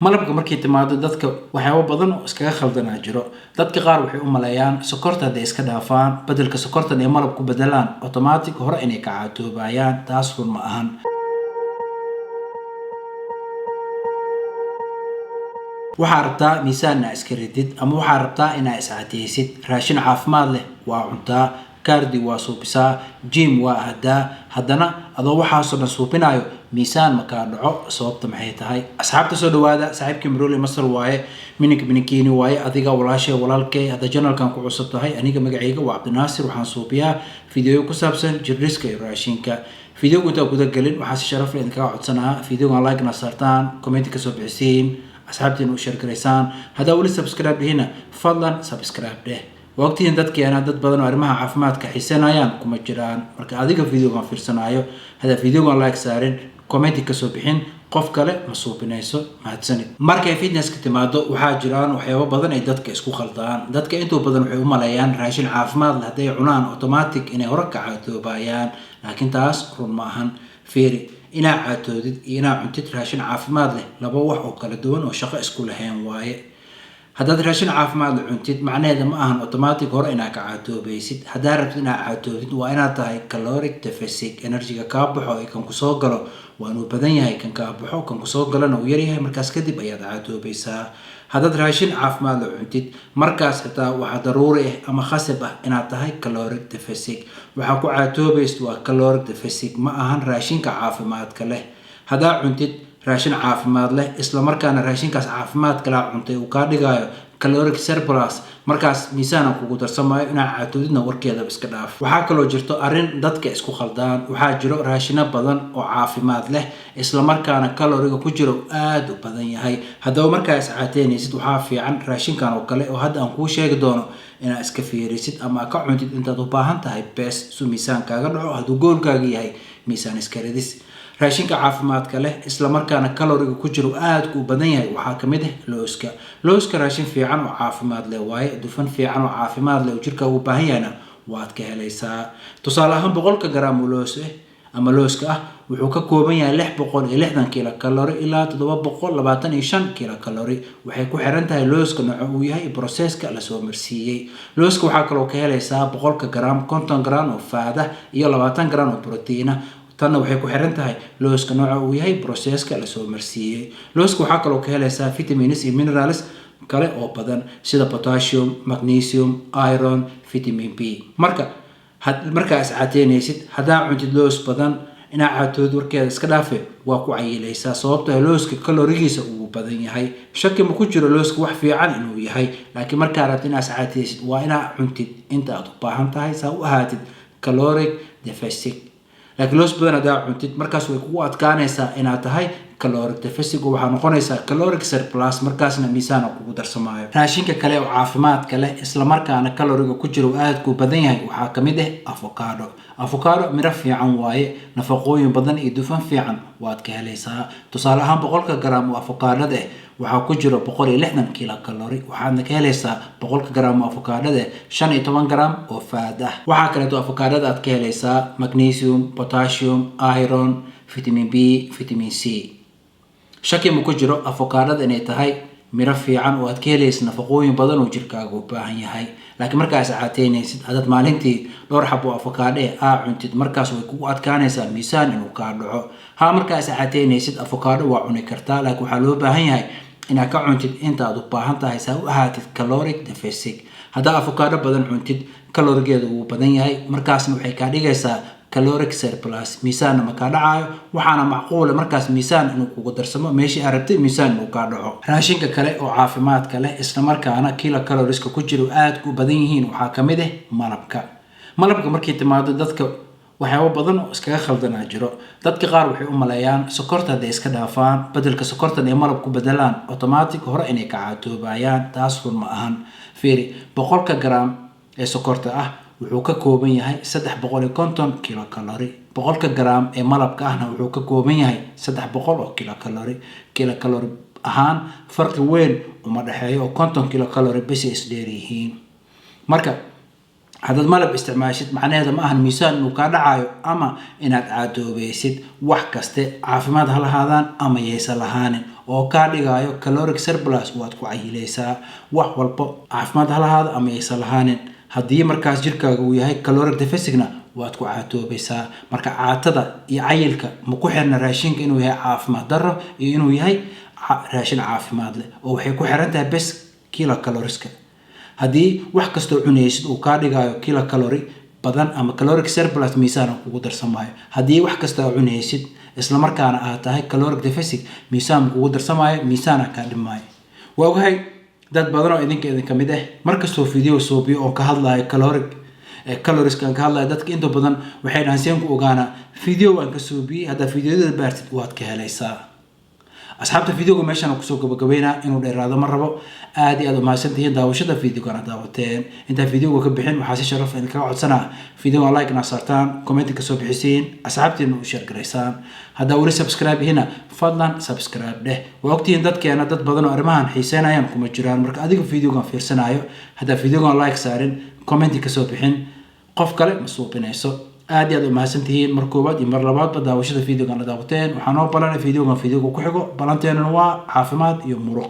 malabka markay timaado dadka waxyaabo badan oo iskaga khaldanaa jiro. Dadka qaar waxay u maleeyaan sokorta hadday iska dhaafaan bedelka sokortan ay malab ku bedelaan automatic hore inay ka caatoobayaan. Taas run ma ahan. waxaa rabtaa miisaanna iska ridid ama waxaa rabtaa inaa iscaateysid raashin caafimaad leh waa cuntaa kaardi waa suubisaa gym waa hadaa haddana adoo waxaasoo dhan suubinayo miisaan ma kaa dhaco sababta maxay tahay. Asxaabta soo dhawaada saaxiibkii Maruli Masar waaye minkiini waaye adiga walaashay walaalkay hadda channelkan ku cusub tahay aniga magacayga waa Cabdinaasir waxaan suubiyaa fiidiyoo ku saabsan jirriska iyo raashinka. fiidiyowga inta guda galin waxaa si sharaf leh idinkaga codsanayaa fiidiyowgan like na saartaan comment ka soo bixisiin asxaabtiin u share gareysaan hadaa wali subscribe dhihina fadlan subscribe dheh. waqtigan dadkeena dad badan oo arrimaha caafimaadka xiisanayaan kuma jiraan marka adiga fiidiyowgan fiirsanayo hadaa fiidiyowgan like saarin comment ka soo bixin qof kale ma suubinayso mahadsanid. Markay fitness ka timaado waxaa jiraan waxyaabo badan ay dadka isku khaldaan. Dadka inta badan waxay u maleeyaan raashin caafimaad leh haday cunaan automatic inay hore ka caatoobayaan laakiin taas run ma ahan. Fiiri inaa caatoodid iyo inaa cuntid raashin caafimaad leh laba wax oo kala duwan oo shaqo isku lahayn waaye. haddaad raashin caafimaad leh cuntid macnaheedu ma ahan automatic hore inaa ka caatoobaysid. haddaa rabtid inaa caatoodid waa inaad tahay caloric deficit energy-ga kaa baxo ee kan ku soo galo waa inuu badan yahay kan kaa baxo kan ku soo galana uu yar yahay markaas kadib ayaad caatoobaysaa. haddaad raashin caafimaad leh cuntid markaas xitaa waxaa daruuri ah ama khasab ah inaad tahay caloric deficit. waxaa ku caatoobaysid waa caloric deficit ma ahan raashinka caafimaadka leh. haddaa cuntid raashin caafimaad leh isla markaana raashinkaas caafimaadka la cuntay uu ka dhigayo caloric surplus markaas miisaan kugu darsamayo inaa caatoodidna warkeeda iska dhaaf. waxaa kaloo jirto arrin dadka isku khaldaan waxaa jiro raashino badan oo caafimaad leh isla markaana caloriga ku jiro aad u badan yahay. haddaba markaa is caateynaysid waxaa fiican raashinkan oo kale oo hadda aan kuu sheegi doono inaa iska fiirisid ama ka cuntid intaad u baahan tahay bes su miisaankaaga dhaco hadduu goolkaaga yahay miisaan iska ridis. raashinka caafimaadka leh isla markaana caloriga ku jiro aad u badan yahay waxaa kamid ah looska raashin fiican oo caafimaad leh waaye dufan fiican oo caafimaad leh oo jirka u baahan yahayna waad ka helaysaa. tusaale ahaan 100 gram oo loos ah ama looska ah wuxuu ka kooban yahay 660 kilokalori ilaa 725 kilokalori waxay ku xiran tahay looska nooca uu yahay processka la soo marsiiyay. looska waxaa kaloo ka helaysaa 100 gram 50 gram oo faada iyo 20 gram oo protein tanna waxay ku xiran tahay looska nooca uu yahay processka la soo marsiiyay. looska waxaa kaloo ka helaysaa vitamins iyo minerals kale oo badan sida potassium magnesium iron vitamin B. markaa is caateynaysid haddaa cuntid loos badan inaa caatood warkeeda iska dhaafe waa ku cayilaysaa sababtoo looska kalorigiisa uu badan yahay. shaki ma ku jiro looska wax fiican inuu yahay laakiin markaa rabtid inaa is caateysid waa inaa cuntid inta aad u baahan tahay saa u ahaatid caloric deficit. laakiin loos badan haddaa cuntid markaas way kugu adkaanaysaa inaad tahay caloric deficit waxaa noqonaysaa caloric surplus markaasna miisaan kugu darsamayo. raashinka kale oo caafimaadka leh isla markaana caloriga ku jiro aad ku badan yahay waxaa kamid ah avocado miro fiican waaye nafaqooyin badan iyo dufan fiican waad ka helaysaa. tusaale ahaan 100 gram oo avocado ah waxaa ku jiro 160 kilokalori waxaadna ka helaysaa 100 gram oo avocado ah 15 gram oo faad ah. waxaa kale oo avocado aad ka helaysaa magnesium potassium iron vitamin B vitamin C. shaki ma ku jiro avocado inay tahay miro fiican oo aad ka helaysid nafaqooyin badan oo jirkaaga u baahan yahay. laakiin markaa is caateynaysid haddaad maalintii dhowr xabo avocado ah cuntid markaas way kugu adkaanaysaa miisaan inuu kaa dhaco. markaa is caateynaysid avocado waa cuni kartaa laakiin waxaa loo baahan yahay inaad ka cuntid inta aad u baahan tahay saa u ahaatid caloric deficit. haddaa avocado badan cuntid calorigeedu wuu badan yahay markaasna waxay kaa dhigaysaa caloric surplus miisaan ma ka dhacayo waxaana macquul markaas miisaan inuu kugu darsamo meeshii aad rabtay miisaan inuu ka dhaco. raashinka kale oo caafimaadka leh isla markaana kilocalories ku jiro aad u badan yihiin waxaa kamid ah malabka markay timaado dadka waxyaabo badan oo iskaga khaldanaa jiro. dadka qaar waxay u maleeyaan sokorta hadday iska dhaafaan bedelka sokortan ay malab ku bedelaan automatic hore inay ka caatoobayaan. taas run ma ahan. fiiri 100 gram ee sokorta ah wuxuu ka kooban yahay 350 kilokalori. 100 gram ee malabka ahna wuxuu ka kooban yahay 300 oo kilokalori ahaan farqi weyn uma dhaxeeyo oo 50 kilokalori bas is dheer yihiin. marka haddaad malab isticmaashid macnaheedu ma ahan miisaan inuu ka dhacayo ama inaad caatoobaysid. wax kaste caafimaad ha lahaadaan ama yeesa lahaanin oo ka dhigayo caloric surplus waad ku cayilaysaa wax walba caafimaad halahaada ama aysan lahaanin haddii markaas jirkaaga uu yahay caloric deficitna waad ku caatoobaysaa marka caatada iyo cayilka ma ku xirna raashinka inuu yahay caafimaad darro iyo inuu yahay raashin caafimaad leh oo waxay ku xiran tahay bes kilocalorieska haddii wax kastoo cunaysid uu ka dhigayo kilocalorie badan ama caloric surplus miisaan kugu darsamaayo haddii wax kasta cunaysid isla markaana aad tahay caloric deficit miisaan kugu darsamaayo miisaan ka dhimaayo waa ogahay dad badan oo idinka mid ah markastoo video soobiyo oo ka hadlayo calories kan ka hadlayo dadka inta badan waxay dhahanseen ku ogaana video aan ka soobiyay hada videoda baartid waad ka helaysaa asxaabta videoga meeshan ku soo gabagabeynaa inuu dheeraado ma rabo aad iyo aad u mahadsantihiin daawashada videoga daawateen inta videoga ka bixin waxaa si sharaf ah ka codsanaa videoga like na saartaan comment ka soo bixiseen asxaabtiina u share gareysaan hada wali subscribe hina fadlan subscribe dheh waqtigan dadkeena dad badan oo arrimahan xiiseynayaan kuma jiraan marka adiga videoga fiirsanayo hada videoga like saarin comment ka soo bixin qof kale ma suuqinayso aad iyo aad u mahadsantihiin mar koobaad iyo mar labaadba daawashada videoga la daawateen waxaan oo balanay videoga ku xigo balanteena waa caafimaad iyo muruq